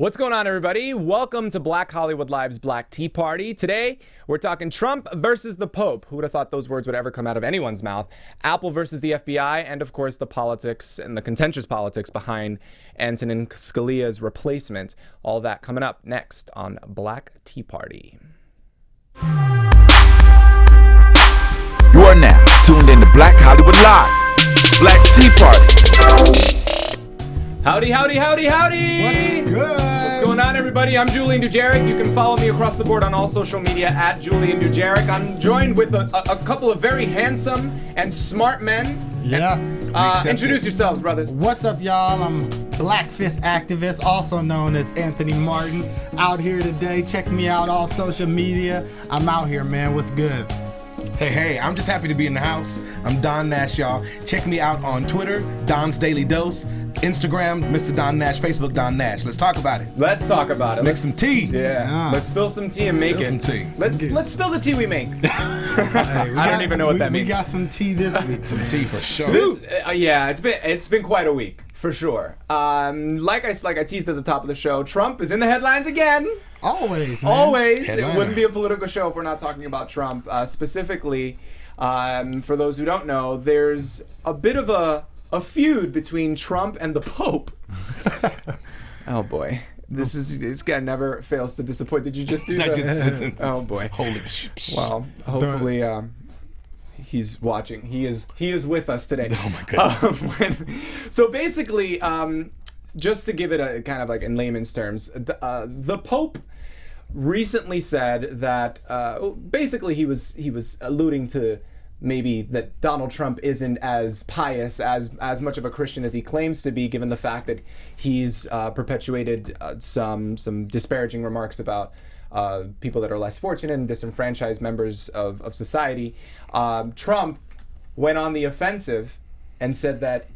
What's going on, everybody? Welcome to Black Hollywood Live's Black Tea Party. Today, we're talking Trump versus the Pope. Who would have thought those words would ever come out of anyone's mouth? Apple versus the FBI, and of course, the politics and the contentious politics behind Antonin Scalia's replacement. All that coming up next on Black Tea Party. You are now tuned in to Black Hollywood Live, Black Tea Party. Howdy, howdy, howdy, howdy! What's good? What's going on, everybody? I'm Julian Dujarric. You can follow me across the board on all social media at Julian Dujarric. I'm joined with a couple of very handsome and smart men. Yeah. Introduce yourselves, brothers. What's up, y'all? I'm Black Fist activist, also known as Anthony Martin. Out here today. Check me out all social media. I'm out here, man. What's good? Hey, I'm just happy to be in the house. I'm Don Nash, y'all. Check me out on Twitter, Don's Daily Dose, Instagram, Mr. Don Nash, Facebook, Don Nash. Let's talk about it. Let's talk about Let's it. make some tea. Yeah. Let's spill some tea and make it. Spill some tea. Let's spill the tea we make. Hey, I don't even know what that means. We got some tea this week. Some tea for sure. Yeah, it's been quite a week for sure. Like I teased at the top of the show, Trump is in the headlines again. Always, man. Always. Headliner. It wouldn't be a political show if we're not talking about Trump. Specifically, for those who don't know, there's a bit of a feud between Trump and the Pope. Oh boy. This guy never fails to disappoint. Did you just do that? Oh boy. Holy Well, hopefully he's watching. He is with us today. Oh my goodness. So basically, just to give it a kind of like in layman's terms, the Pope recently said that basically he was alluding to maybe that Donald Trump isn't as pious, as much of a Christian as he claims to be, given the fact that he's perpetuated some disparaging remarks about people that are less fortunate and disenfranchised members of society. Trump went on the offensive and said that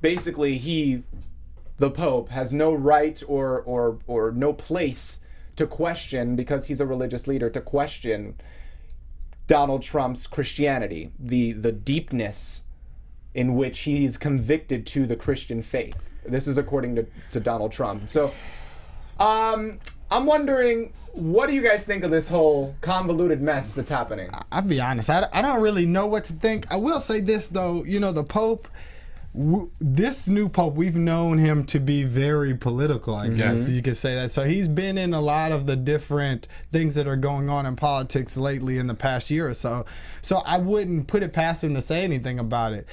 basically the Pope, has no right or no place to question, because he's a religious leader, to question Donald Trump's Christianity, the deepness in which he's convicted to the Christian faith. This is according to Donald Trump. So I'm wondering, what do you guys think of this whole convoluted mess that's happening? I'll be honest, I don't really know what to think. I will say this, though. You know, the Pope, this new Pope, we've known him to be very political, I guess you could say that. So he's been in a lot of the different things that are going on in politics lately in the past year or so. So I wouldn't put it past him to say anything about it.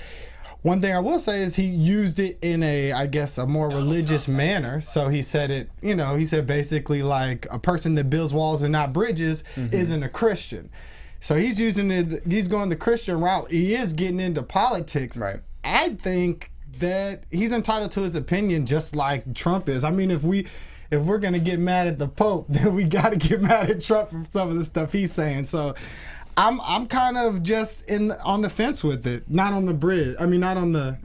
One thing I will say is he used it in I guess, a more religious manner. So he said it, he said basically like a person that builds walls and not bridges isn't a Christian. So he's using it, he's going the Christian route. He is getting into politics. Right. I think that he's entitled to his opinion just like Trump is. I mean, if we're gonna get mad at the Pope, then we gotta get mad at Trump for some of the stuff he's saying. So I'm kind of just on the fence with it, not on the bridge. I mean, not on the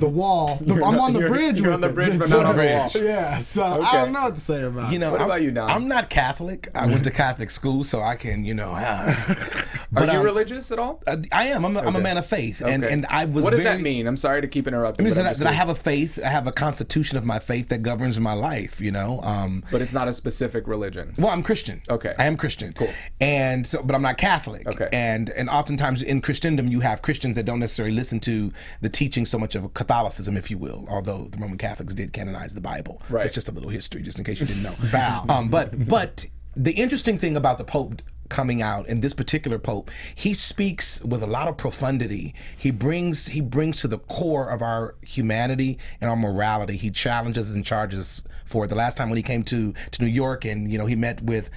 wall. I'm on the bridge. You're on the bridge, but not on the wall. Yeah, so Okay. I don't know what to say about it. What about you, Don? I'm not Catholic. I went to Catholic school, so I can, Are you religious at all? I am. I'm a man of faith, and I was. What does that mean? I'm sorry to keep interrupting. It means that I have a faith. I have a constitution of my faith that governs my life. But it's not a specific religion. Well, I'm Christian. Okay. I am Christian. Cool. And so, but I'm not Catholic. Okay. And oftentimes in Christendom, you have Christians that don't necessarily listen to the teaching so much of Catholicism, if you will, although the Roman Catholics did canonize the Bible. Right. It's just a little history, just in case you didn't know. But the interesting thing about the Pope coming out, and this particular Pope, he speaks with a lot of profundity. He brings to the core of our humanity and our morality. He challenges and charges us for it. The last time when he came to New York, and he met with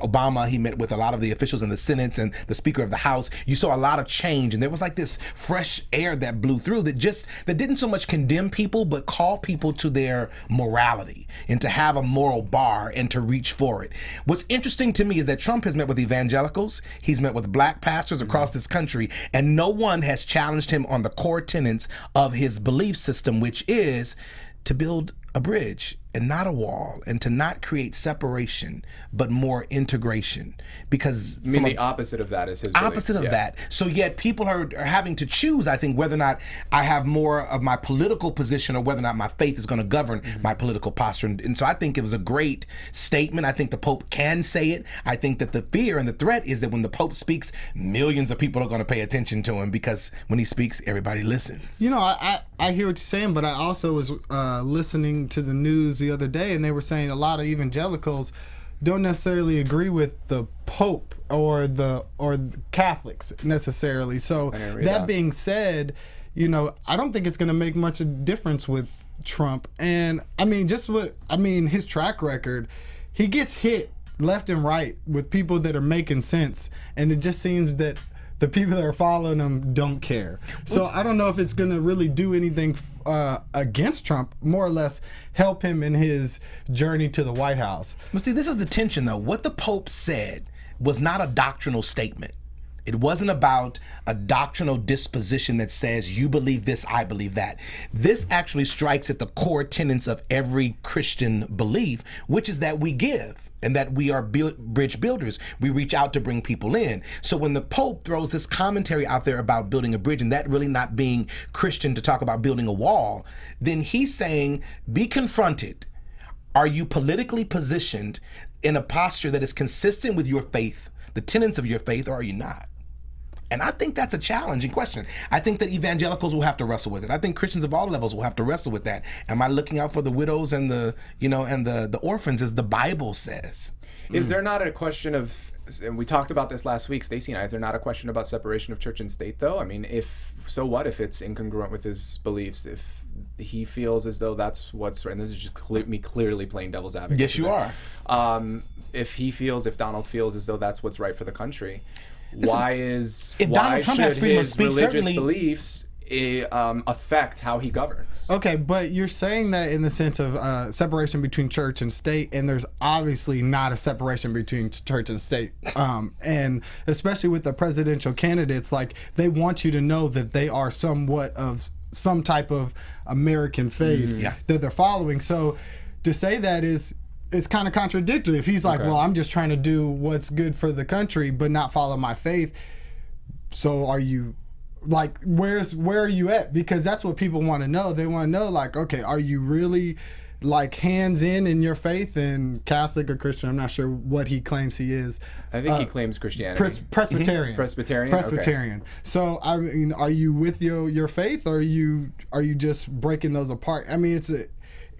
Obama, he met with a lot of the officials in the Senate and the Speaker of the House. You saw a lot of change, and there was like this fresh air that blew through that didn't so much condemn people, but call people to their morality and to have a moral bar and to reach for it. What's interesting to me is that Trump has met with evangelicals, he's met with black pastors across this country, and no one has challenged him on the core tenets of his belief system, which is to build a bridge and not a wall, and to not create separation, but more integration. Because I mean, the opposite of that is his belief. opposite of that. So yet people are having to choose, I think, whether or not I have more of my political position or whether or not my faith is going to govern my political posture. And so I think it was a great statement. I think the Pope can say it. I think that the fear and the threat is that when the Pope speaks, millions of people are going to pay attention to him, because when he speaks, everybody listens. You know, I hear what you're saying, but I also was listening to the news the other day, and they were saying a lot of evangelicals don't necessarily agree with the Pope or the Catholics necessarily. So that being said, you know, I don't think it's going to make much of a difference with Trump. And I mean, his track record, he gets hit left and right with people that are making sense, and it just seems that the people that are following him don't care. So I don't know if it's going to really do anything against Trump, more or less help him in his journey to the White House. Well, see, this is the tension, though. What the Pope said was not a doctrinal statement. It wasn't about a doctrinal disposition that says, you believe this, I believe that. This actually strikes at the core tenets of every Christian belief, which is that we give and that we are bridge builders. We reach out to bring people in. So when the Pope throws this commentary out there about building a bridge and that really not being Christian to talk about building a wall, then he's saying, be confronted. Are you politically positioned in a posture that is consistent with your faith, the tenets of your faith, or are you not? And I think that's a challenging question. I think that evangelicals will have to wrestle with it. I think Christians of all levels will have to wrestle with that. Am I looking out for the widows and the orphans, as the Bible says? Is there not a question of, and we talked about this last week, Stacey and I, is there not a question about separation of church and state, though? I mean, what if it's incongruent with his beliefs? If he feels as though that's what's right, and this is just me clearly playing devil's advocate. Yes, you are. If Donald feels as though that's what's right for the country, if Donald Trump has freedom of speech, religious certainly beliefs affect how he governs? Okay, but you're saying that in the sense of separation between church and state, and there's obviously not a separation between church and state. And especially with the presidential candidates, like, they want you to know that they are somewhat of some type of American faith that they're following. So to say that it's kind of contradictory. If he's like, well, I'm just trying to do what's good for the country, but not follow my faith. So are you, like, where are you at? Because that's what people want to know. They want to know, like, okay, are you really, like, hands in your faith, and Catholic or Christian? I'm not sure what he claims he is. I think he claims Christianity. Presbyterian. Presbyterian. Okay. So I mean, are you with your faith, or are you just breaking those apart? I mean,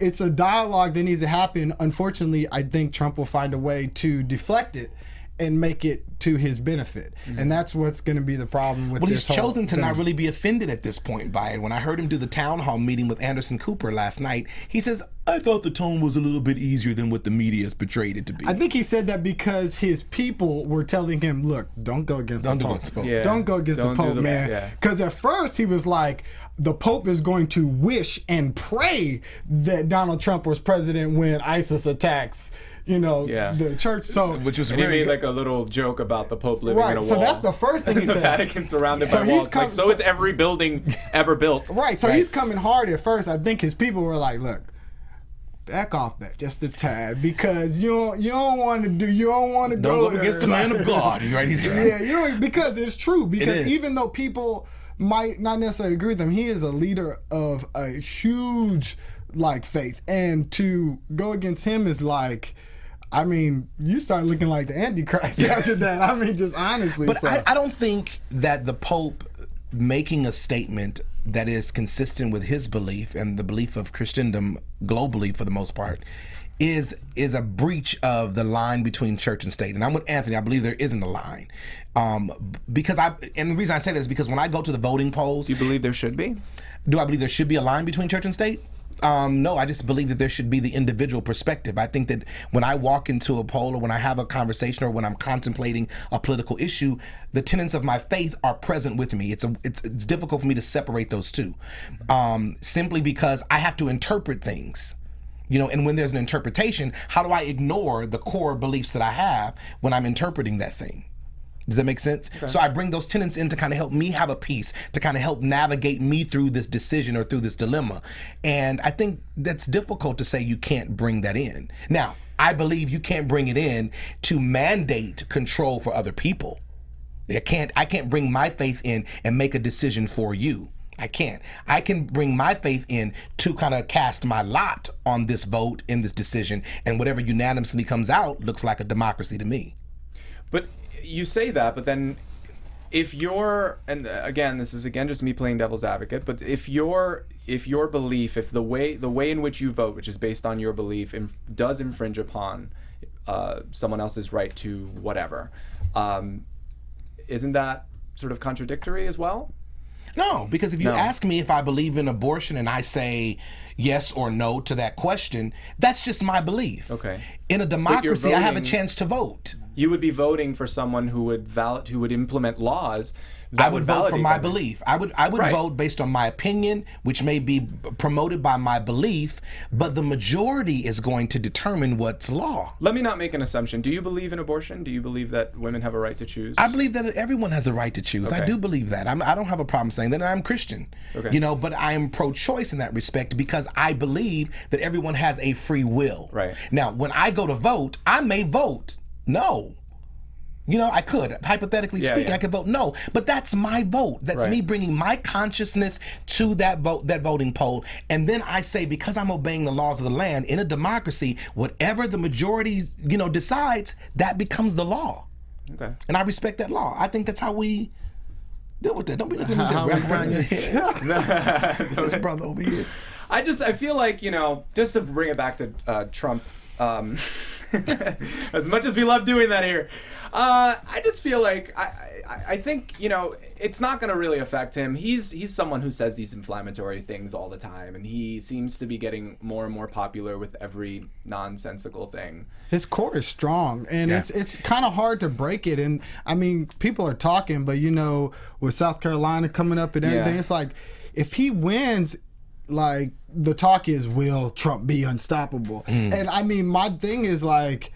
it's a dialogue that needs to happen. Unfortunately, I think Trump will find a way to deflect it and make it to his benefit. And that's what's going to be the problem with this whole he's chosen to thing. not really be offended at this point by it. When I heard him do the town hall meeting with Anderson Cooper last night, he says, I thought the tone was a little bit easier than what the media has portrayed it to be. I think he said that because his people were telling him, look, don't go against the Pope. Yeah. Don't go against the Pope, man. Because at first he was like, the Pope is going to wish and pray that Donald Trump was president when ISIS attacks, the church. So, which was and he made like a little joke about the Pope living in a wall. So that's the first thing he the said. Vatican surrounded by walls. So is every building ever built. Right. So he's coming hard at first. I think his people were like, look, back off that just a tad, because you don't want to go against the man of God. Right? Because it's true. Because even though people might not necessarily agree with him, he is a leader of a huge faith, and to go against him is like, I mean, you start looking like the Antichrist after that. I mean, just honestly. But I don't think that the Pope making a statement that is consistent with his belief and the belief of Christendom globally, for the most part, is a breach of the line between church and state. And I'm with Anthony. I believe there isn't a line. And the reason I say that is because when I go to the voting polls... Do you believe there should be? Do I believe there should be a line between church and state? No, I just believe that there should be the individual perspective. I think that when I walk into a poll, or when I have a conversation, or when I'm contemplating a political issue, the tenets of my faith are present with me. It's difficult for me to separate those two, simply because I have to interpret things. And when there's an interpretation, how do I ignore the core beliefs that I have when I'm interpreting that thing? Does that make sense? Okay. So I bring those tenets in to kind of help me have a peace, to kind of help navigate me through this decision or through this dilemma. And I think that's difficult to say you can't bring that in. Now, I believe you can't bring it in to mandate control for other people. I can't bring my faith in and make a decision for you. I can't. I can bring my faith in to kind of cast my lot on this vote, in this decision, and whatever unanimously comes out looks like a democracy to me. But you say that, but then if you're, and again, this is just me playing devil's advocate, but if your belief, if the way in which you vote, which is based on your belief, does infringe upon someone else's right to whatever, isn't that sort of contradictory as well? No, because if you ask me if I believe in abortion and I say yes or no to that question, that's just my belief. Okay. In a democracy, I have a chance to vote. You would be voting for someone who would implement laws that I would vote for my belief. I would vote based on my opinion, which may be promoted by my belief, but the majority is going to determine what's law. Let me not make an assumption. Do you believe in abortion? Do you believe that women have a right to choose? I believe that everyone has a right to choose. Okay. I do believe that. I don't have a problem saying that. I'm Christian, but I am pro-choice in that respect because I believe that everyone has a free will. Right. Now, when I go to vote, I may vote no. I could, hypothetically speaking, I could vote no, but that's my vote. That's me bringing my consciousness to that voting poll. And then I say, because I'm obeying the laws of the land in a democracy, whatever the majority, decides, that becomes the law. Okay. And I respect that law. I think that's how we deal with that. Don't be looking at me wrap around your head. This brother over here. I feel like, just to bring it back to Trump, as much as we love doing that here, I just feel like I think it's not going to really affect him. He's someone who says these inflammatory things all the time, and he seems to be getting more and more popular with every nonsensical thing. His core is strong, and it's kind of hard to break it. And I mean, people are talking, but with South Carolina coming up and everything, it's like if he wins, like the talk is, will Trump be unstoppable? And I mean, my thing is like,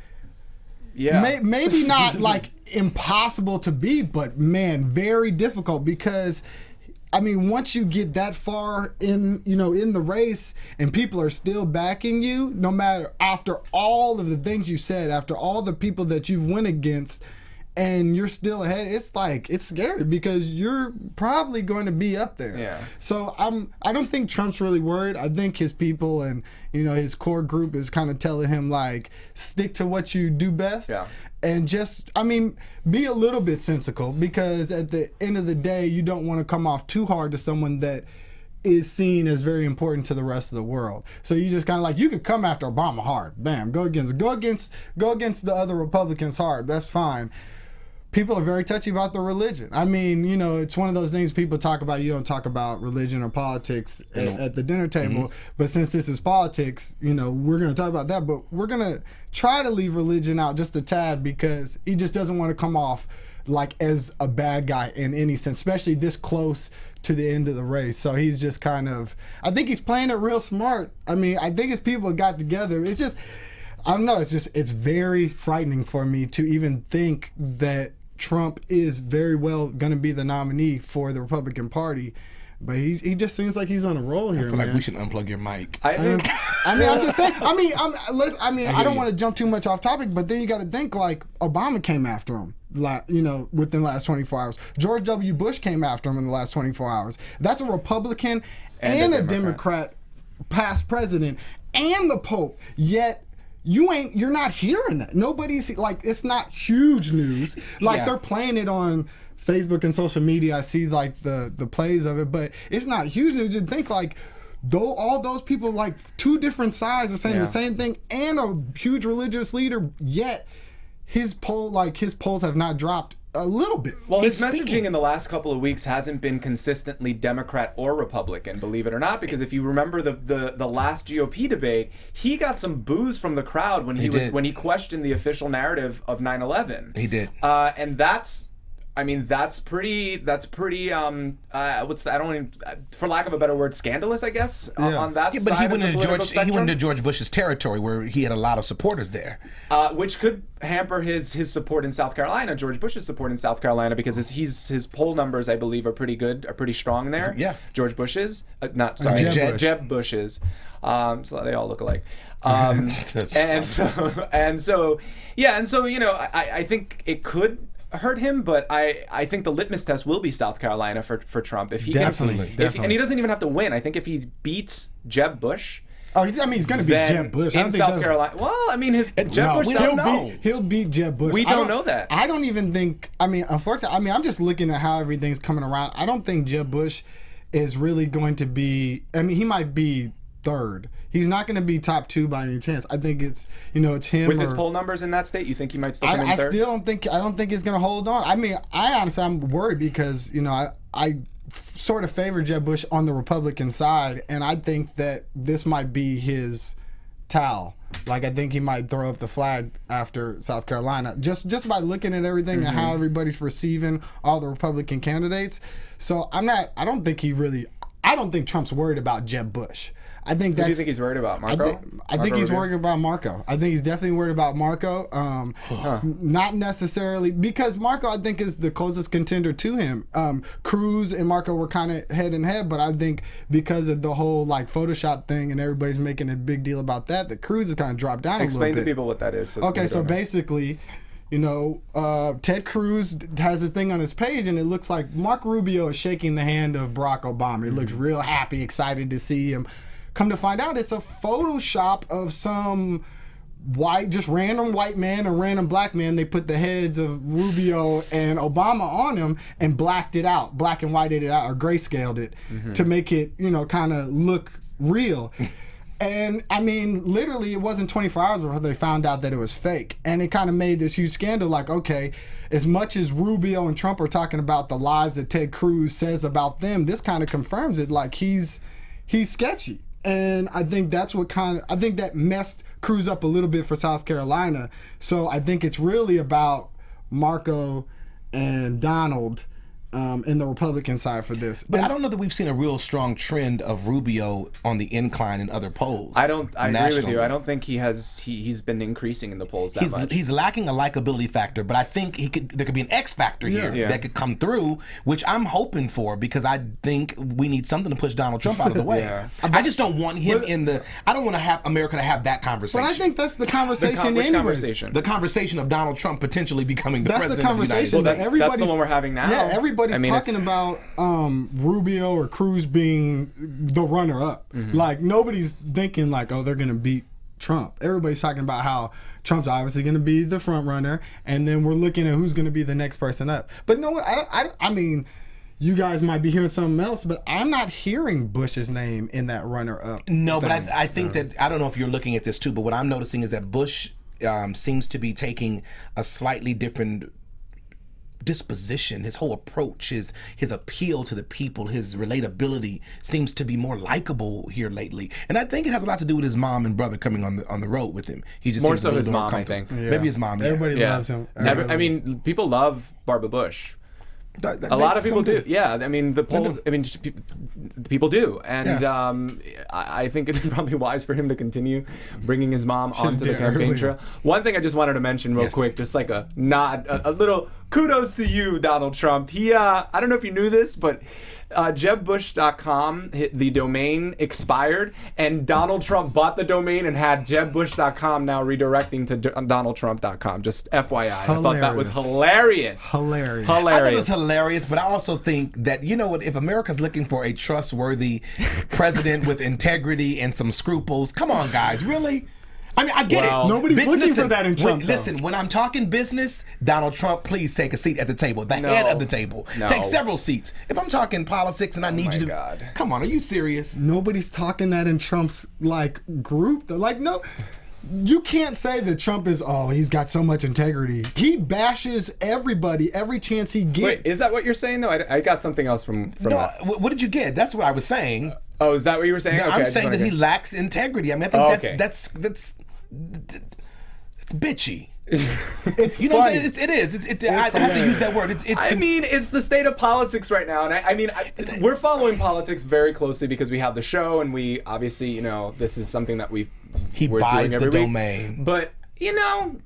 maybe not like impossible to beat, but man, very difficult, because I mean, once you get that far in the race and people are still backing you, no matter, after all of the things you said, after all the people that you've went against, and you're still ahead, it's like, it's scary because you're probably going to be up there. Yeah. So I don't think Trump's really worried. I think his people and his core group is kind of telling him, like, stick to what you do best. Yeah. And just, be a little bit sensical, because at the end of the day, you don't want to come off too hard to someone that is seen as very important to the rest of the world. So you just kind of like, you could come after Obama hard, bam, go against the other Republicans hard. That's fine. People are very touchy about the religion. I mean, it's one of those things people talk about. You don't talk about religion or politics at the dinner table. But since this is politics, we're going to talk about that. But we're going to try to leave religion out just a tad, because he just doesn't want to come off like as a bad guy in any sense, especially this close to the end of the race. So he's just kind of, I think he's playing it real smart. I mean, I think his people got together. It's just, I don't know. It's very frightening for me to even think that Trump is very well going to be the nominee for the Republican Party, but he just seems like he's on a roll here. I feel like we should unplug your mic. I'm just saying. I don't want to jump too much off topic, but then you got to think, like, Obama came after him, within the last 24 hours. George W. Bush came after him in the last 24 hours. That's a Republican and a Democrat past president and the Pope. Yet you're not hearing that. Nobody's, like, it's not huge news. Like, they're playing it on Facebook and social media. I see, like, the plays of it, but it's not huge news. You think, like, though all those people, like, two different sides are saying the same thing, and a huge religious leader, yet his polls have not dropped a little bit. Well, his messaging in the last couple of weeks hasn't been consistently Democrat or Republican, believe it or not, because if you remember the last GOP debate, he got some boos from the crowd when he questioned the official narrative of 9/11. He did. And that's I mean, that's pretty. What's the, I don't even, for lack of a better word, scandalous, I guess, on that Yeah, side. but he of went the into political He went spectrum. into George Bush's territory where he had a lot of supporters there. Which could hamper his support in South Carolina, George Bush's support in South Carolina, because his poll numbers, I believe, are pretty good, are pretty strong there. Yeah. George Bush's, Jeb Bush's. So they all look alike. And so you know, I think it could hurt him, but I think the litmus test will be South Carolina for Trump. If he Definitely. and he doesn't even have to win. I think if he beats Jeb Bush. Oh, he's going to beat Jeb Bush. In South Carolina. Well, I mean, Jeb Bush. He'll beat Jeb Bush. We don't know that. I don't even think. I mean, unfortunately, I'm just looking at how everything's coming around. I don't think Jeb Bush is really going to be. I mean, he might be third. He's not going to be top 2 by any chance. I think it's it's him. With his poll numbers in that state, you think he might still come in third? I don't think he's going to hold on. I mean, I'm worried because I sort of favor Jeb Bush on the Republican side, and I think that this might be his towel. Like, I think he might throw up the flag after South Carolina, just by looking at everything and how everybody's perceiving all the Republican candidates. So I don't think Trump's worried about Jeb Bush. I think Who do you think he's worried about, Marco? I think he's worried about Marco. I think he's definitely worried about Marco. Not necessarily because Marco, I think, is the closest contender to him. Cruz and Marco were kind of head and head, but I think because of the whole like Photoshop thing and everybody's making a big deal about that Cruz has kind of dropped down a little bit. Explain to people what that is. Okay, so basically, Ted Cruz has a thing on his page, and it looks like Marco Rubio is shaking the hand of Barack Obama. He looks real happy, excited to see him. Come to find out, it's a Photoshop of some just random white man and random black man. They put the heads of Rubio and Obama on him and black and whited it out, or grayscaled it to make it, kind of look real. And I mean, literally, it wasn't 24 hours before they found out that it was fake. And it kind of made this huge scandal. Like, okay, as much as Rubio and Trump are talking about the lies that Ted Cruz says about them, this kind of confirms it. Like, he's sketchy. And I think that's I think that messed Cruz up a little bit for South Carolina. So I think it's really about Marco and Donald in the Republican side for this. But I don't know that we've seen a real strong trend of Rubio on the incline in other polls. I agree with you. I don't think he's been increasing in the polls that much. He's lacking a likability factor, but I think there could be an X factor here that could come through, which I'm hoping for, because I think we need something to push Donald Trump out of the way. I just don't want him I don't want to have America to have that conversation. But I think that's the conversation Which anyways. conversation? The conversation of Donald Trump potentially becoming the That's president the of the United conversation States. that everybody's... That's the one we're having now. Yeah, everybody's talking about Rubio or Cruz being the runner-up. Like, nobody's thinking like, oh, they're going to beat Trump. Everybody's talking about how Trump's obviously going to be the front runner, and then we're looking at who's going to be the next person up. But no, I mean, you guys might be hearing something else, but I'm not hearing Bush's name in that runner-up. No, thing. but I think that, I don't know if you're looking at this too, but what I'm noticing is that Bush seems to be taking a slightly different disposition. His whole approach, his appeal to the people, his relatability seems to be more likable here lately. And I think it has a lot to do with his mom and brother coming on the road with him. He just more seems so a his little more mom, I comfortable. think. Maybe his mom. Everybody loves him. I mean, people love Barbara Bush. A lot of people do. Yeah, I mean, people do, and I think it's probably wise for him to continue bringing his mom onto the campaign trail. One thing I just wanted to mention real quick, just like a nod, a little kudos to you, Donald Trump. He, I don't know if you knew this, but JebBush.com, the domain expired, and Donald Trump bought the domain and had JebBush.com now redirecting to DonaldTrump.com. Just FYI. I thought that was hilarious. Hilarious. I thought it was hilarious, but I also think that, you know what, if America's looking for a trustworthy president with integrity and some scruples, come on, guys, really? I mean, I get it. Nobody's looking for that in Trump. Listen, when I'm talking business, Donald Trump, please take a seat at the table, head of the table. No. Take several seats. If I'm talking politics and I need you to... Come on, are you serious? Nobody's talking that in Trump's, group. Like, no... You can't say that Trump is, he's got so much integrity. He bashes everybody every chance he gets. Wait, is that what you're saying, though? I got something else from No, that. what did you get? That's what I was saying. Oh, is that what you were saying? No, Okay, I'm saying that he lacks integrity. I mean, I think that's bitchy. It's You know what I'm funny. saying? It is. I have to use that word. I mean, it's the state of politics right now, and I mean, we're following politics very closely because we have the show, and we obviously, you know, this is something that we're buys doing every the week. domain. But you know,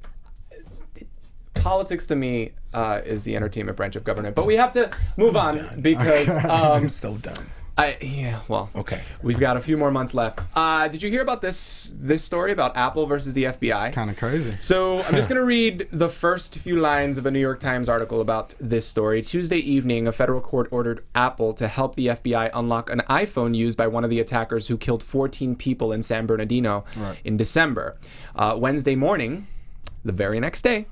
politics to me is the entertainment branch of government. But we have to move on because I'm so done. Okay. We've got a few more months left. Did you hear about this story about Apple versus the FBI? Kind of crazy. So I'm just going to read the first few lines of a New York Times article about this story. Tuesday evening, a federal court ordered Apple to help the FBI unlock an iPhone used by one of the attackers who killed 14 people in San Bernardino in December. Wednesday morning, the very next day,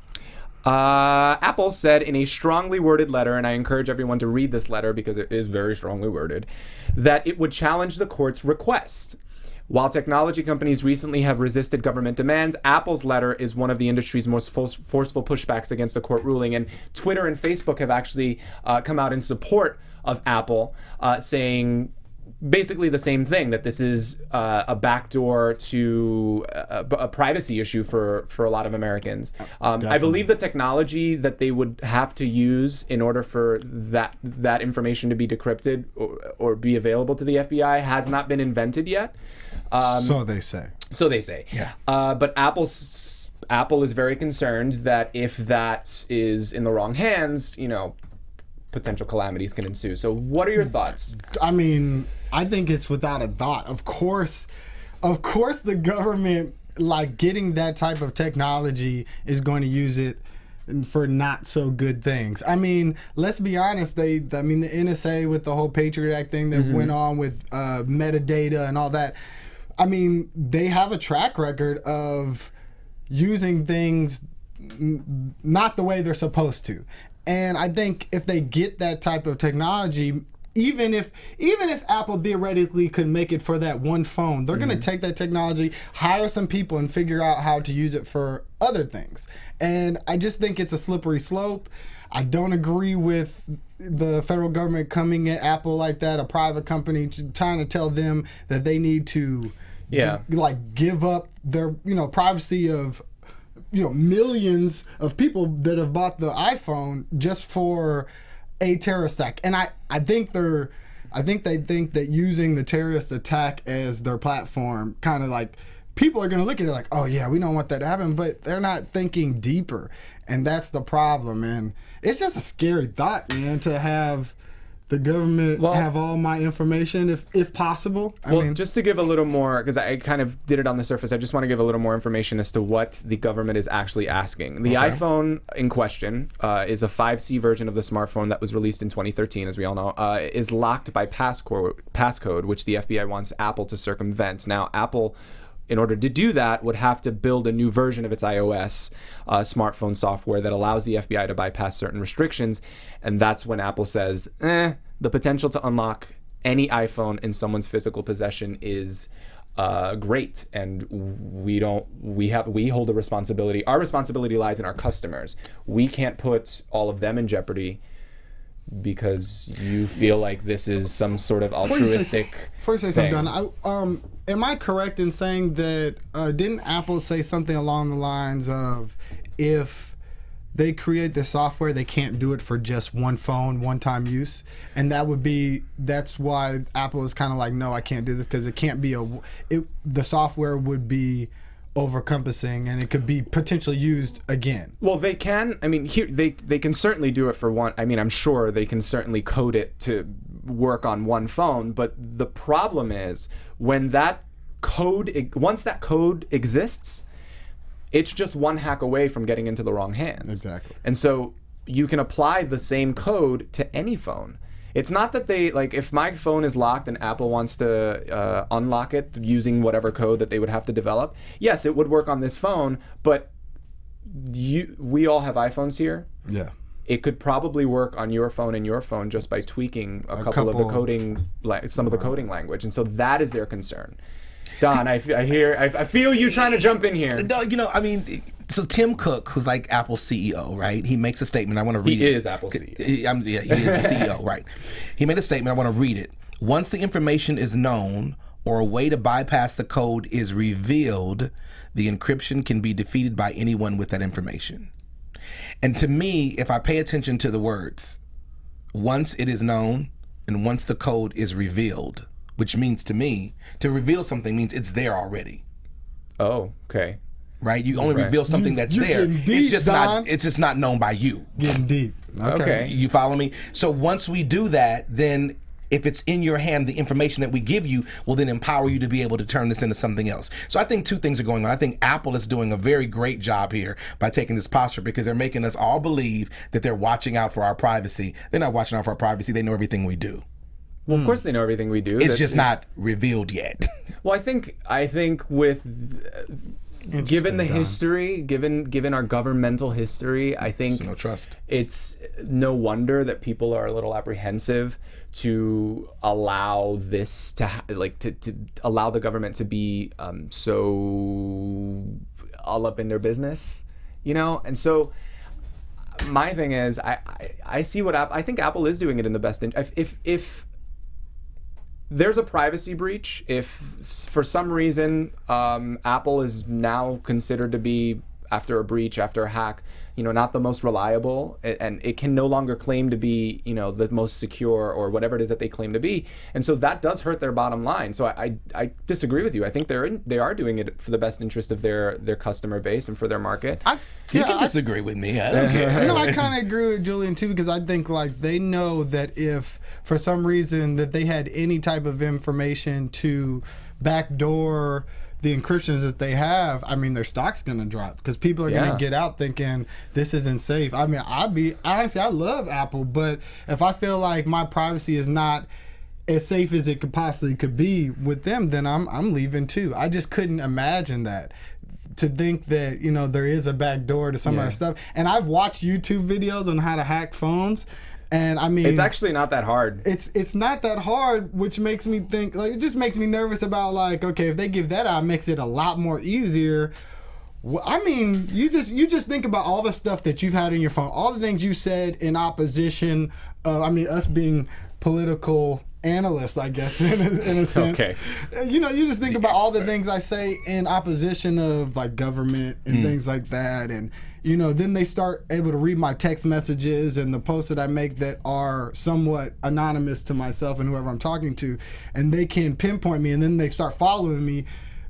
Apple said in a strongly worded letter, and I encourage everyone to read this letter because it is very strongly worded, that it would challenge the court's request. While technology companies recently have resisted government demands, Apple's letter is one of the industry's most forceful pushbacks against the court ruling. And Twitter and Facebook have actually come out in support of Apple, saying basically the same thing, that this is a backdoor to a privacy issue for a lot of Americans. I believe the technology that they would have to use in order for that information to be decrypted or be available to the FBI has not been invented yet. So they say. Yeah. But Apple is very concerned that if that is in the wrong hands, you know, potential calamities can ensue. So what are your thoughts? I mean, I think it's without a thought. Of course the government, like, getting that type of technology is going to use it for not so good things. I mean, let's be honest, the NSA with the whole Patriot Act thing that went on with metadata and all that, I mean, they have a track record of using things not the way they're supposed to. And I think if they get that type of technology, even if Apple theoretically could make it for that one phone, they're going to take that technology, hire some people, and figure out how to use it for other things. And I just think it's a slippery slope. I don't agree with the federal government coming at Apple like that, a private company, trying to tell them that they need to give up their privacy of millions of people that have bought the iPhone just for a terrorist attack. And I think they think that using the terrorist attack as their platform, kind of like, people are going to look at it like, oh yeah, we don't want that to happen, but they're not thinking deeper. And that's the problem. And it's just a scary thought, man, to have the government have all my information if possible. I mean, just to give a little more, because I kind of did it on the surface, I just want to give a little more information as to what the government is actually asking. The iPhone in question is a 5C version of the smartphone that was released in 2013, as we all know, is locked by passcode, which the FBI wants Apple to circumvent. Now, Apple, in order to do that, would have to build a new version of its iOS smartphone software that allows the FBI to bypass certain restrictions. And that's when Apple says, the potential to unlock any iPhone in someone's physical possession is great. And we hold a responsibility. Our responsibility lies in our customers. We can't put all of them in jeopardy because you feel like this is some sort of altruistic thing. Am I correct in saying that didn't Apple say something along the lines of, if they create the software, they can't do it for just one phone, one-time use? And that's why Apple is kind of like, no, I can't do this, because it can't be the software would be over-compassing and it could be potentially used again. Well, they can. I mean, they can certainly do it for one. I mean, I'm sure they can certainly code it to work on one phone. But the problem is when once that code exists, it's just one hack away from getting into the wrong hands. Exactly. And so you can apply the same code to any phone. It's not that they, like, if my phone is locked and Apple wants to unlock it using whatever code that they would have to develop, yes, it would work on this phone, but we all have iPhones here. Yeah. It could probably work on your phone and your phone just by tweaking a couple of the coding, some of the coding language. And so that is their concern. Don, I feel you trying to jump in here. No, I mean, so Tim Cook, who's like Apple's CEO, right? He makes a statement. I want to read it. He is Apple's CEO. He is the CEO, right? He made a statement. I want to read it. Once the information is known, or a way to bypass the code is revealed, the encryption can be defeated by anyone with that information. And to me, if I pay attention to the words, once it is known and once the code is revealed, which means to me, to reveal something means it's there already. Oh, okay. Right? You only reveal something that's there. Getting deep, It's just not known by you. Getting deep. Okay. You follow me? So once we do that, then if it's in your hand, the information that we give you will then empower you to be able to turn this into something else. So I think two things are going on. I think Apple is doing a very great job here by taking this posture, because they're making us all believe that they're watching out for our privacy. They're not watching out for our privacy. They know everything we do. Well, of course they know everything we do. It's just not revealed yet. Well, I think with given the history, given our governmental history, I think no trust. It's no wonder that people are a little apprehensive to allow this to allow the government to be so all up in their business, And so my thing is, I see what I think Apple is doing it in the best interest. If there's a privacy breach, if for some reason Apple is now considered to be, after a breach, after a hack, not the most reliable, and it can no longer claim to be, the most secure or whatever it is that they claim to be, and so that does hurt their bottom line. So I disagree with you. I think they are doing it for the best interest of their customer base and for their market. You can disagree with me. I don't care. No, I kind of agree with Julian too, because I think they know that if for some reason that they had any type of information to backdoor the encryptions that they have, their stock's gonna drop, because people are gonna get out thinking this isn't safe. Honestly, I love Apple, but if I feel like my privacy is not as safe as it could be with them, then I'm leaving too. I just couldn't imagine that. To think that there is a back door to some of that stuff, and I've watched YouTube videos on how to hack phones, and it's actually not that hard. It's not that hard, which makes me think it just makes me nervous about okay, if they give that out, it makes it a lot more easier. You just think about all the stuff that you've had in your phone, all the things you said in opposition. Us being political analyst, I guess, in a sense. Okay. You just think about all the things I say in opposition of government and things like that, and then they start able to read my text messages and the posts that I make that are somewhat anonymous to myself and whoever I'm talking to, and they can pinpoint me, and then they start following me,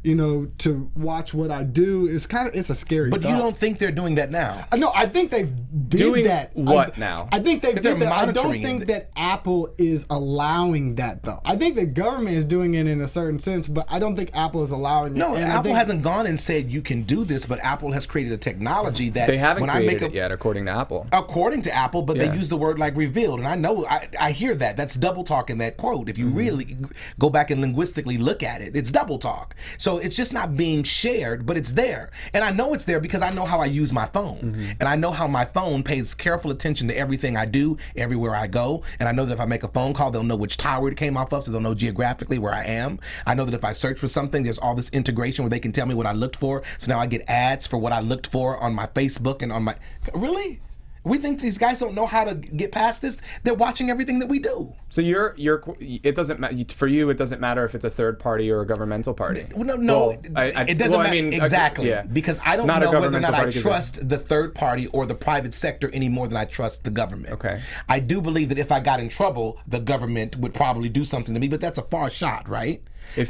to watch what I do. It's a scary But thought. you don't think they're doing that now? No, I think they've doing that. What now? I think they've did that. I don't monitoring think it. that Apple is allowing that, though. I think the government is doing it in a certain sense, but I don't think Apple is allowing it. No, And Apple hasn't gone and said you can do this, but Apple has created a technology that They haven't when created I it yet, according to Apple. According to Apple, but they use the word revealed, and I know I hear that. That's double talk in that quote. If you really go back and linguistically look at it, it's double talk. So it's just not being shared, but it's there, and I know it's there because I know how I use my phone, and I know how my phone pays careful attention to everything I do, everywhere I go, and I know that if I make a phone call, they'll know which tower it came off of, so they'll know geographically where I am. I know that if I search for something, there's all this integration where they can tell me what I looked for, so now I get ads for what I looked for on my Facebook and on my... Really? We think these guys don't know how to get past this? They're watching everything that we do. So it doesn't matter for you. It doesn't matter if it's a third party or a governmental party. No, it doesn't matter exactly because I don't know whether or not I trust the third party or the private sector any more than I trust the government. Okay. I do believe that if I got in trouble, the government would probably do something to me, but that's a far shot, right? If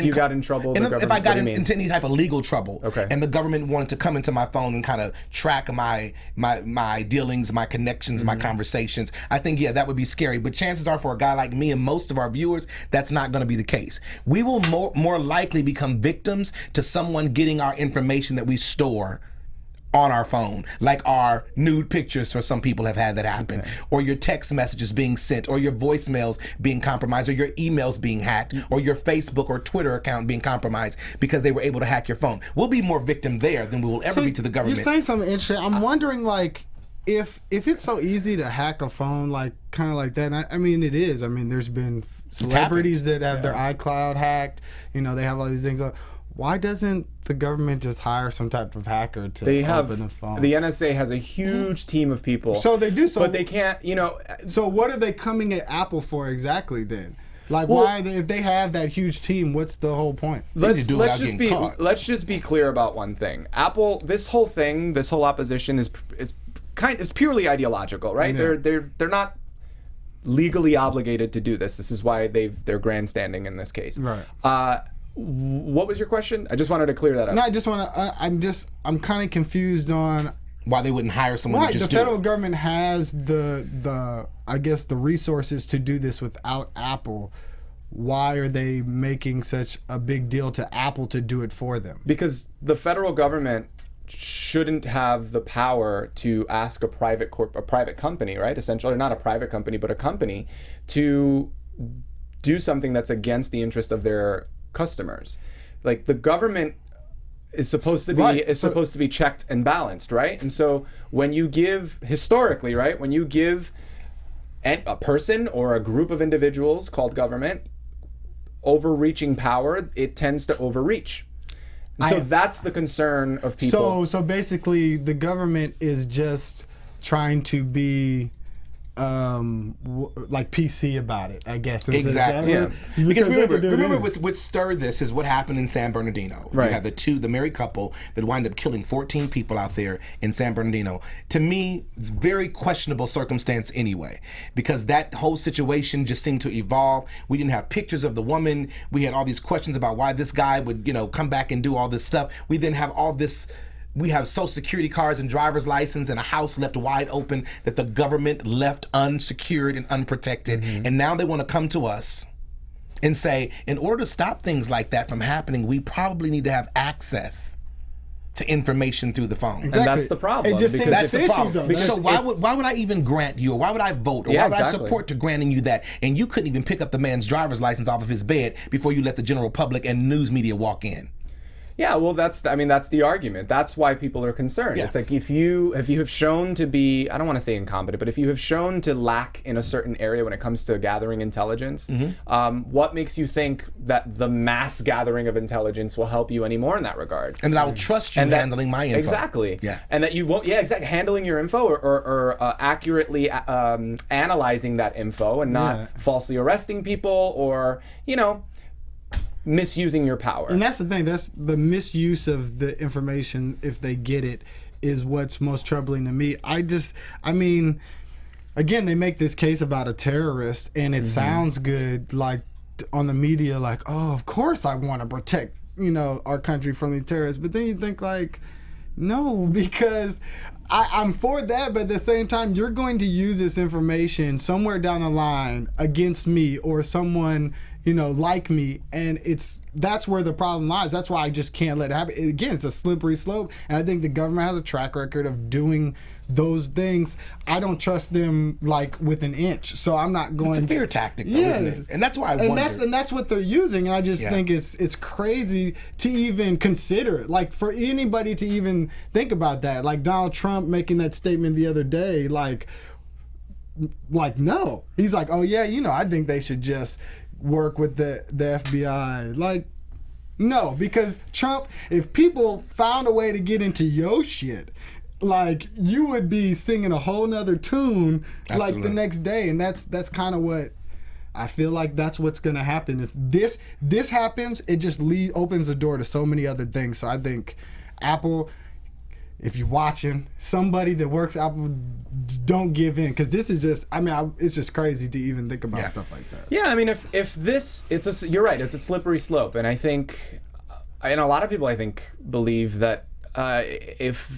you got in trouble, if I got into any type of legal trouble, okay, and the government wanted to come into my phone and kind of track my dealings, my connections, my conversations, I think that would be scary. But chances are, for a guy like me and most of our viewers, that's not going to be the case. We will more likely become victims to someone getting our information that we store on our phone, like our nude pictures. For some people have had that happen, or your text messages being sent, or your voicemails being compromised, or your emails being hacked, or your Facebook or Twitter account being compromised because they were able to hack your phone. We'll be more victim there than we will ever be to the government. You're saying something interesting. I'm wondering, if it's so easy to hack a phone, kind of like that. And it is. There's been celebrities that have their iCloud hacked. They have all these things. Why doesn't the government just hire some type of hacker to open a phone? The NSA has a huge team of people. So they do. But they can't, So what are they coming at Apple for exactly then? Like, why if they have that huge team, what's the whole point? Let's just be clear about one thing. Apple, this whole opposition is purely ideological, right? Yeah. They're not legally obligated to do this. This is why they're grandstanding in this case. Right. What was your question? I just wanted to clear that up. No, I just want to. I'm kind of confused on why they wouldn't hire someone to just the do federal it. government has the I guess the resources to do this without Apple. Why are they making such a big deal to Apple to do it for them? Because the federal government shouldn't have the power to ask a private company, right? Essentially, or not a private company, but a company to do something that's against the interest of their customers. Like, the government is supposed to be supposed to be checked and balanced, right? And so when you give, historically, right, when you give a person or a group of individuals called government overreaching power, it tends to overreach. And so that's the concern of people. So basically, the government is just trying to be like PC about it, I guess. Exactly. Yeah. Because remember what stirred this is what happened in San Bernardino. Right. You have the married couple that wind up killing 14 people out there in San Bernardino. To me, it's very questionable circumstance anyway, because that whole situation just seemed to evolve. We didn't have pictures of the woman. We had all these questions about why this guy would, come back and do all this stuff. We then have all this. We have Social Security cards and driver's license and a house left wide open that the government left unsecured and unprotected. Mm-hmm. And now they want to come to us and say, in order to stop things like that from happening, we probably need to have access to information through the phone. Exactly. And that's the problem. That's the problem. So why would I even grant you, or why would I vote, or why would I support to granting you that? And you couldn't even pick up the man's driver's license off of his bed before you let the general public and news media walk in. Yeah, well, that's the argument. That's why people are concerned. Yeah. It's like if you have shown to be, I don't want to say incompetent, but if you have shown to lack in a certain area when it comes to gathering intelligence, what makes you think that the mass gathering of intelligence will help you anymore in that regard? And that I will trust you handling my info. Exactly. Yeah. And that you won't, handling your info or accurately analyzing that info and not falsely arresting people or, misusing your power. And that's the thing. That's the misuse of the information, if they get it, is what's most troubling to me. Again, they make this case about a terrorist, and it sounds good, like on the media, like, oh, of course I want to protect, our country from the terrorists. But then you think, like, no, because I'm for that, but at the same time, you're going to use this information somewhere down the line against me or someone, like me, and that's where the problem lies. That's why I just can't let it happen. Again, it's a slippery slope, and I think the government has a track record of doing those things. I don't trust them like with an inch, so I'm not going. It's a fear tactic, though, isn't it? And that's why I wonder. And that's what they're using, and I just think it's crazy to even consider it. Like, for anybody to even think about that, like Donald Trump making that statement the other day, like no, he's like, oh yeah, I think they should just work with the FBI. Like, no, because Trump, if people found a way to get into your shit, like, you would be singing a whole nother tune like the next day. And that's kind of what I feel like that's what's gonna happen. If this happens, it just opens the door to so many other things. So I think Apple, if you're watching, somebody that works Apple, don't give in, because this is just, it's just crazy to even think about stuff like that. Yeah, if this, you're right, it's a slippery slope, and I think, and a lot of people, I think, believe that if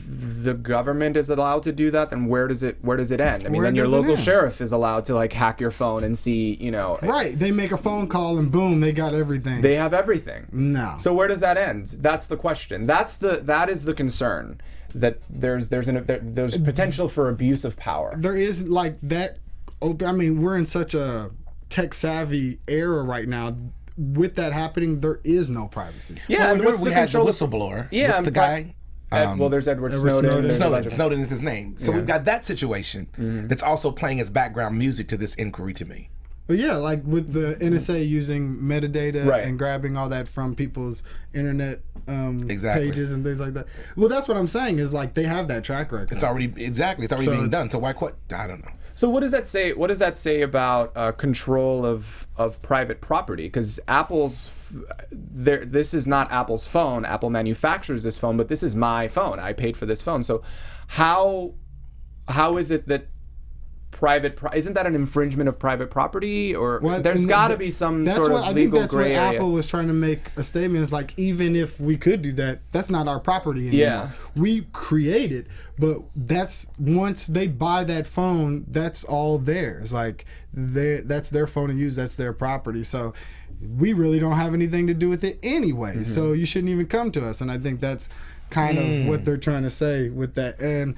the government is allowed to do that, then where does it end? Then your local sheriff is allowed to hack your phone and see, Right, they make a phone call and boom, they got everything. They have everything. No. So where does that end? That's the question. That is the concern. That there's potential for abuse of power. There is like that. We're in such a tech savvy era right now. With that happening, there is no privacy. Yeah, we had the whistleblower. Yeah, what's the guy? There's Edward Snowden. Snowden is his name. So we've got that situation that's also playing as background music to this inquiry to me. But yeah, like with the NSA using metadata Right. and grabbing all that from people's internet Exactly. pages and things like that. Well, that's what I'm saying is like they have that track record. It's already being done. So why quit? I don't know. So what does that say? What does that say about control of private property? Because this is not Apple's phone. Apple manufactures this phone, but this is my phone. I paid for this phone. So how is it that isn't that an infringement of private property? Or there's got to be some sort of legal gray area. Apple was trying to make a statement. Is like, even if we could do that, that's not our property anymore. Yeah. We create it, but that's once they buy that phone, that's all theirs. Like that's their phone to use. That's their property. So we really don't have anything to do with it anyway. Mm-hmm. So you shouldn't even come to us. And I think that's kind of what they're trying to say with that. And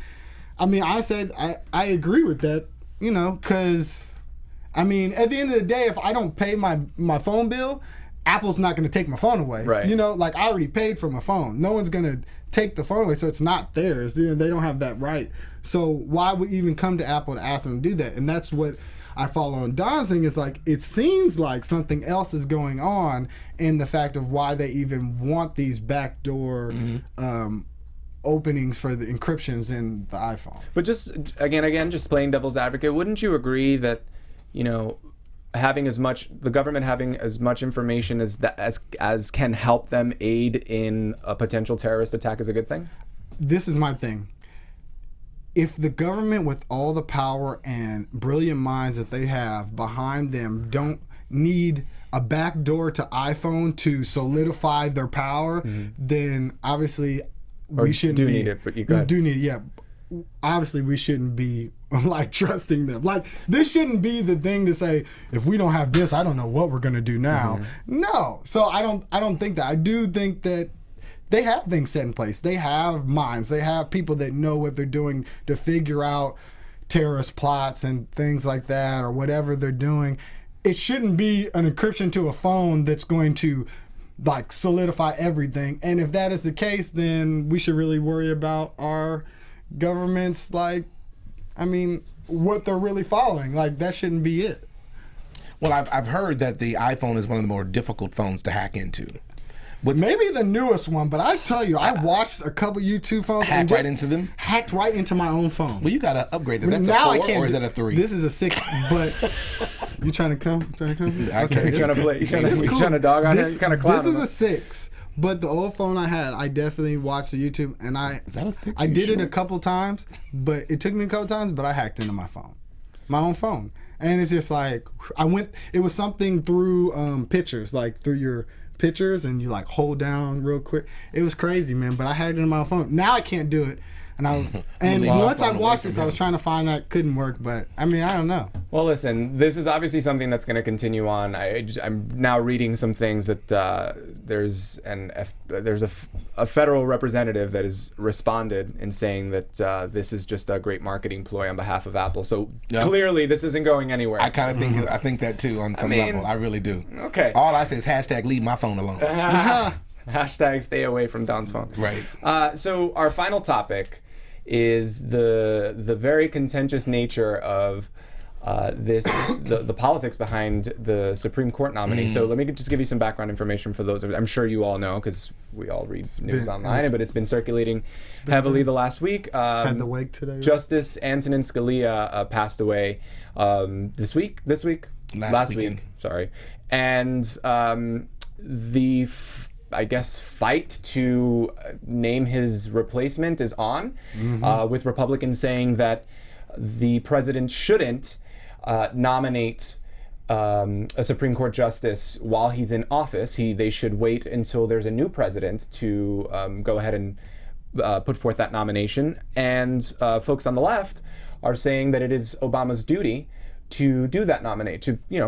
I mean, I agree with that. You know, because, I mean, at the end of the day, if I don't pay my phone bill, Apple's not going to take my phone away. Right. You know, like I already paid for my phone. No one's going to take the phone away, so it's not theirs. You know, they don't have that right. So why would even come to Apple to ask them to do that? And that's what I follow on Don's thing is like, it seems like something else is going on in the fact of why they even want these backdoor openings for the encryptions in the iPhone. But just again, just playing devil's advocate, wouldn't you agree that, you know, the government having as much information as can help them aid in a potential terrorist attack is a good thing? This is my thing. If the government, with all the power and brilliant minds that they have behind them, don't need a backdoor to iPhone to solidify their power, then obviously we shouldn't do be, need it, but you do need it, yeah. Obviously, we shouldn't be like trusting them. Like this shouldn't be the thing to say, if we don't have this, I don't know what we're gonna do now. No, so I don't think that. I do think that they have things set in place. They have minds. They have people that know what they're doing to figure out terrorist plots and things like that, or whatever they're doing. It shouldn't be an encryption to a phone that's going to like solidify everything. And if that is the case, then we should really worry about our governments, like, I mean, what they're really following. Like, that shouldn't be it. Well, I've heard that the iPhone is one of the more difficult phones to hack into. Maybe the newest one, but I tell you, I watched a couple YouTube phones Hacked right into them? Hacked right into my own phone. Well, you got to upgrade that. That's now a 4 I can't or is that a 3? This is a 6, but you trying to come? Okay, You're trying to play. You're trying to dog on it. Kind of clown. This is a 6. But the old phone I had, I definitely watched the YouTube, and Is that a 6? I did it a couple times, but it took me a couple times, but I hacked into my own phone. And it's just like, it was something through pictures, like through your pictures, and you like hold down real quick. It was crazy, man, but I hacked into my phone. Now I can't do it. And once I watched this, I was trying to find that couldn't work, but I mean, I don't know. Well, listen, this is obviously something that's going to continue on. I'm now reading some things that there's a federal representative that has responded in saying that this is just a great marketing ploy on behalf of Apple. So clearly, this isn't going anywhere. I kind of think I think that too on some level. I really do. Okay. All I say is hashtag leave my phone alone. Hashtag stay away from Don's phone. Right. So our final topic is the very contentious nature of the politics behind the Supreme Court nominee. So let me just give you some background information for those. I'm sure you all know because we all read news online, but it's been circulating heavily the last week. Had the wake today. Right? Justice Antonin Scalia passed away last week. Sorry, and the I guess fight to name his replacement is on, with Republicans saying that the president shouldn't nominate a Supreme Court justice while he's in office. They should wait until there's a new president to go ahead and put forth that nomination. And folks on the left are saying that it is Obama's duty to do that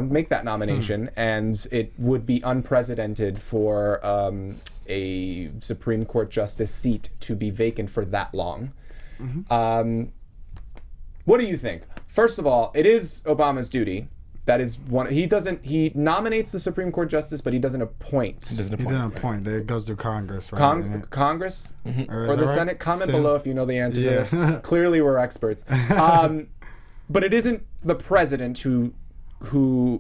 make that nomination, and it would be unprecedented for a Supreme Court justice seat to be vacant for that long. What do you think? First of all, it is Obama's duty. That is one. He nominates the Supreme Court justice, but he doesn't appoint. He doesn't appoint. That goes through Congress, right? Congress or the Senate. Comment below if you know the answer to this. Yeah. Clearly, we're experts. But it isn't the president who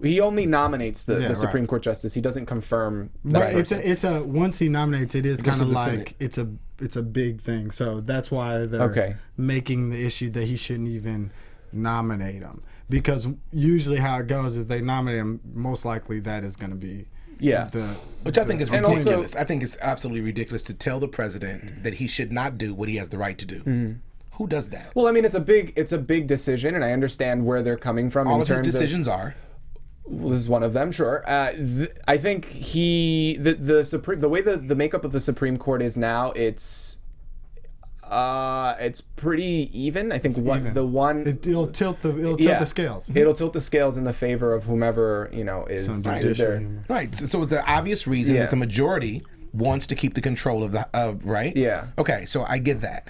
he only nominates the right. Supreme Court justice. He doesn't confirm that Right. person. It's a once he nominates, it is kind to of the like Senate. it's a big thing. So that's why they're making the issue that he shouldn't even nominate him, because usually how it goes is they nominate him, most likely that is going to be Which I think is and also- ridiculous. I think it's absolutely ridiculous to tell the president that he should not do what he has the right to do. Who does that? Well, I mean, it's a big decision, and I understand where they're coming from. All in of his terms decisions are. Well, this is one of them, sure. I think the way the makeup of the Supreme Court is now, it's pretty even. I think it'll tilt the scales. It'll tilt the scales in the favor of whomever is Right. So it's an obvious reason that the majority wants to keep the control of right. Yeah. Okay. So I get that.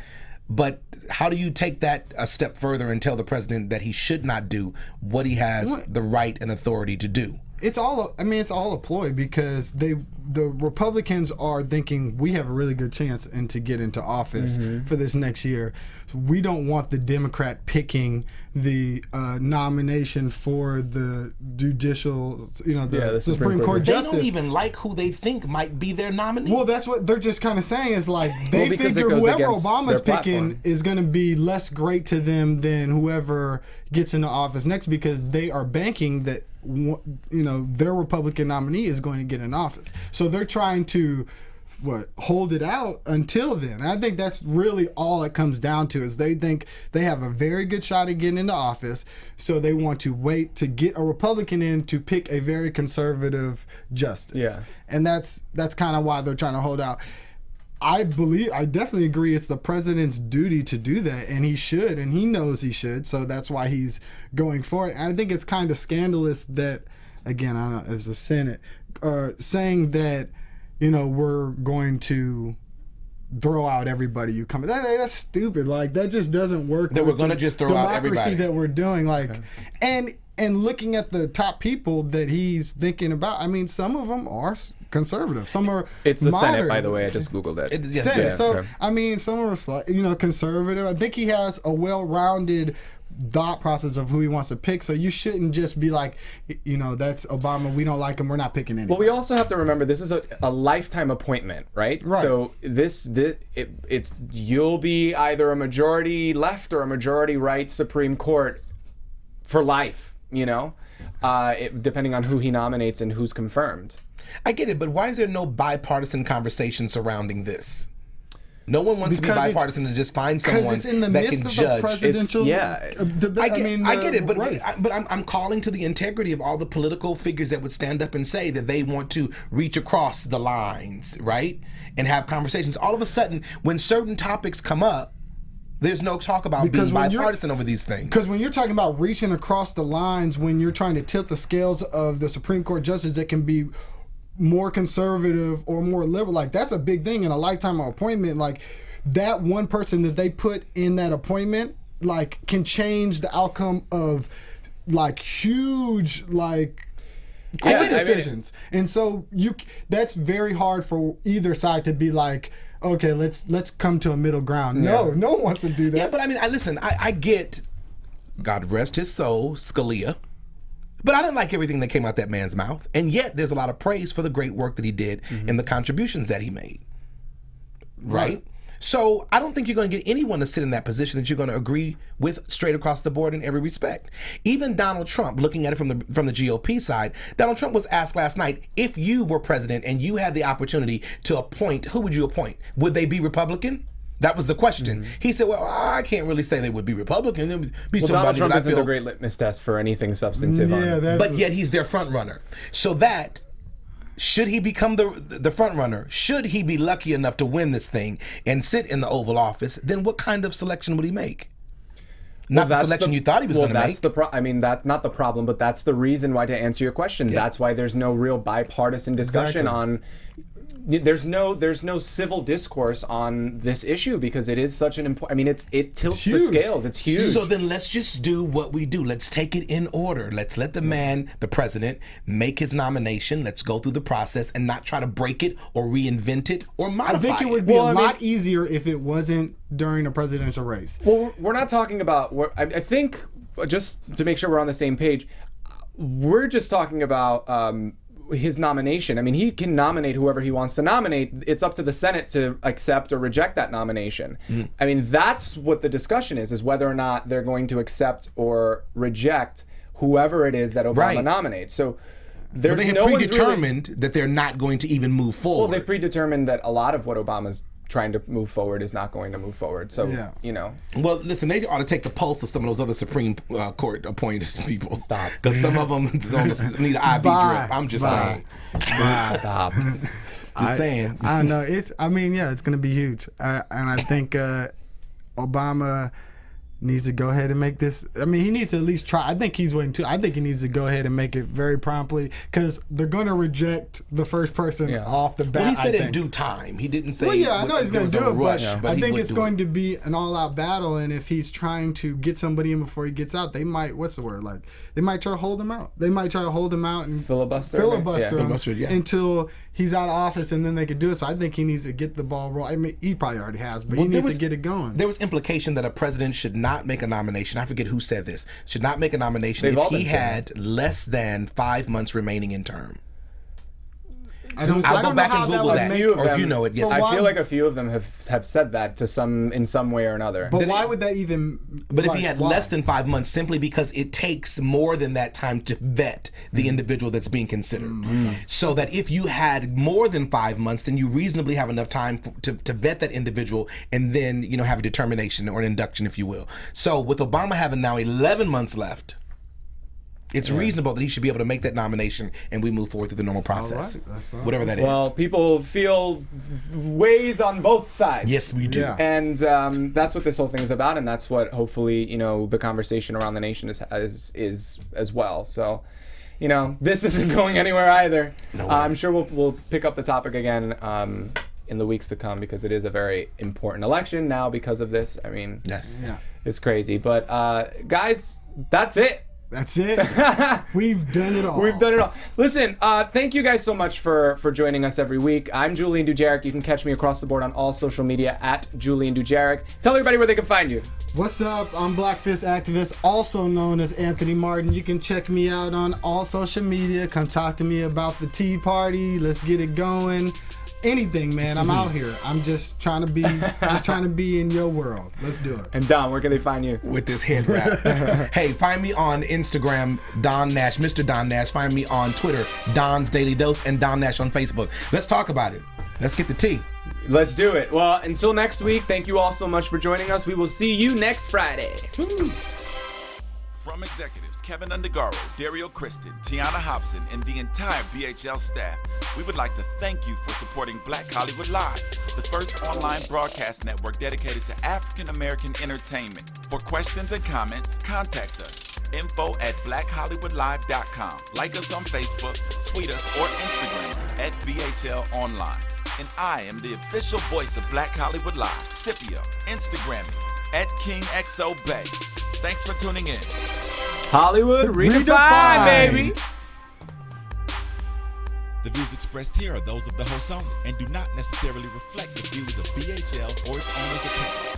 But how do you take that a step further and tell the president that he should not do what he has the right and authority to do? It's all a ploy, because the Republicans are thinking we have a really good chance to get into office for this next year. So we don't want the Democrat picking the nomination for the judicial, the Supreme Court They justice. don't even like who they think might be their nominee. Well, that's what they're just kind of saying, is like they because it figure goes whoever against Obama's their picking platform. is going to be less great to them than whoever gets into office next, because they are banking that their Republican nominee is going to get in office. So they're trying to hold it out until then. And I think that's really all it comes down to, is they think they have a very good shot at getting into office, so they want to wait to get a Republican in to pick a very conservative justice. Yeah. And that's kind of why they're trying to hold out. I definitely agree it's the president's duty to do that, and he should, and he knows he should, so that's why he's going for it. And I think it's kind of scandalous that, again, I don't know, as the Senate, saying that, we're going to throw out everybody you come. That's stupid. Like, that just doesn't work. That we're going to just throw out everybody. Democracy that we're doing, and looking at the top people that he's thinking about, I mean, some of them are conservative. Some are It's the Senate, moderate. by the way. I just Googled it. Senate. So, okay. I mean, some are conservative. I think he has a well-rounded thought process of who he wants to pick. So you shouldn't just be like, that's Obama. We don't like him. We're not picking anyone. Well, we also have to remember this is a lifetime appointment, right? So you'll be either a majority left or a majority right Supreme Court for life. Depending on who he nominates and who's confirmed. I get it, but why is there no bipartisan conversation surrounding this? No one wants to be bipartisan to just find someone it's in the that midst can of judge. The presidential debate. I get it, but I'm calling to the integrity of all the political figures that would stand up and say that they want to reach across the lines, right, and have conversations. All of a sudden, when certain topics come up, there's no talk about being bipartisan over these things. Because when you're talking about reaching across the lines, when you're trying to tilt the scales of the Supreme Court justice that can be more conservative or more liberal, like, that's a big thing in a lifetime appointment. Like, that one person that they put in that appointment, like, can change the outcome of, like, huge, like, court decisions. And so that's very hard for either side to be like, okay, let's come to a middle ground. No one wants to do that. Yeah, but I mean, I get, God rest his soul, Scalia. But I didn't like everything that came out that man's mouth. And yet there's a lot of praise for the great work that he did and the contributions that he made. Right? So I don't think you're going to get anyone to sit in that position that you're going to agree with straight across the board in every respect. Even Donald Trump, looking at it from the GOP side, Donald Trump was asked last night, if you were president and you had the opportunity to appoint, who would you appoint? Would they be Republican? That was the question. He said, well, I can't really say they would be Republican. It would be Donald Trump isn't a great litmus test for anything substantive. But yet he's their front runner. So that, should he become the front runner, should he be lucky enough to win this thing and sit in the Oval Office, then what kind of selection would he make? Not the selection you thought he was going to make. That's not the problem, but that's the reason why, to answer your question, that's why there's no real bipartisan discussion on. There's no civil discourse on this issue because it is such an important. I mean, it tilts the scales. It's huge. So then let's just do what we do. Let's take it in order. Let's let the president, make his nomination. Let's go through the process and not try to break it or reinvent it or modify it. I think it would be a lot easier if it wasn't during a presidential race. Well, we're not talking about. I think, just to make sure we're on the same page, we're just talking about his nomination. I mean, he can nominate whoever he wants to nominate. It's up to the Senate to accept or reject that nomination. I mean, that's what the discussion is whether or not they're going to accept or reject whoever it is that Obama nominates. So there's But they have predetermined that they're not going to even move forward. Well, they predetermined that a lot of what Obama's trying to move forward is not going to move forward. So, you know. Well, listen, they ought to take the pulse of some of those other Supreme Court appointed people. Stop. Because some of them don't need an IV drip. I'm just saying. Stop. Just saying. I don't know. It's going to be huge. And I think Obama needs to go ahead and make this. I mean, he needs to at least try. I think he's waiting too. I think he needs to go ahead and make it very promptly because they're going to reject the first person off the bat. Well, he said in due time. He didn't say. Well, yeah, I know he's going to do it, rush, but I think it's going to be an all-out battle. And if he's trying to get somebody in before he gets out, they might. What's the word? Like they might try to hold him out. They might try to hold him out and filibuster him until he's out of office, and then they could do it. So I think he needs to get the ball rolling. I mean, he probably already has, but he needs to get it going. There was implication that a president should not make a nomination. I forget who said this. Should not make a nomination if he had less than 5 months remaining in term. I'll go back and Google that, or if you know it. Yes, I feel like a few of them have said that in some way or another. But why would that even? But if he had less than 5 months, simply because it takes more than that time to vet the individual that's being considered. So that if you had more than 5 months, then you reasonably have enough time to vet that individual, and then have a determination or an induction, if you will. So with Obama having now 11 months left, it's reasonable that he should be able to make that nomination and we move forward through the normal process. That's right. Whatever that is. Well, people feel ways on both sides. Yes, we do. Yeah. And that's what this whole thing is about, and that's what hopefully, the conversation around the nation is as well. So, this isn't going anywhere either. No way. I'm sure we'll pick up the topic again in the weeks to come because it is a very important election now because of this. I mean, it's crazy. But guys, that's it. That's it. We've done it all. We've done it all. Listen, thank you guys so much for joining us every week. I'm Julian Dujarric. You can catch me across the board on all social media at Julian Dujarric. Tell everybody where they can find you. What's up? I'm Black Fist Activist, also known as Anthony Martin. You can check me out on all social media. Come talk to me about the Tea Party. Let's get it going. Anything, man. I'm out here. I'm just trying to be in your world. Let's do it. And Don, where can they find you? With this head wrap. Hey, find me on Instagram, Don Nash, Mr. Don Nash. Find me on Twitter, Don's Daily Dose, and Don Nash on Facebook. Let's talk about it. Let's get the tea. Let's do it. Well, until next week, thank you all so much for joining us. We will see you next Friday. Woo. From executives Kevin Undergaro, Dario Kristen, Tiana Hobson, and the entire BHL staff, we would like to thank you for supporting Black Hollywood Live, the first online broadcast network dedicated to African American entertainment. For questions and comments, contact us. info@blackhollywoodlive.com. Like us on Facebook, tweet us, or Instagram us at BHL Online. And I am the official voice of Black Hollywood Live, Scipio, Instagram me @KingXOBay. Thanks for tuning in. Hollywood redefined, baby. The views expressed here are those of the host only and do not necessarily reflect the views of BHL or its owners or principals.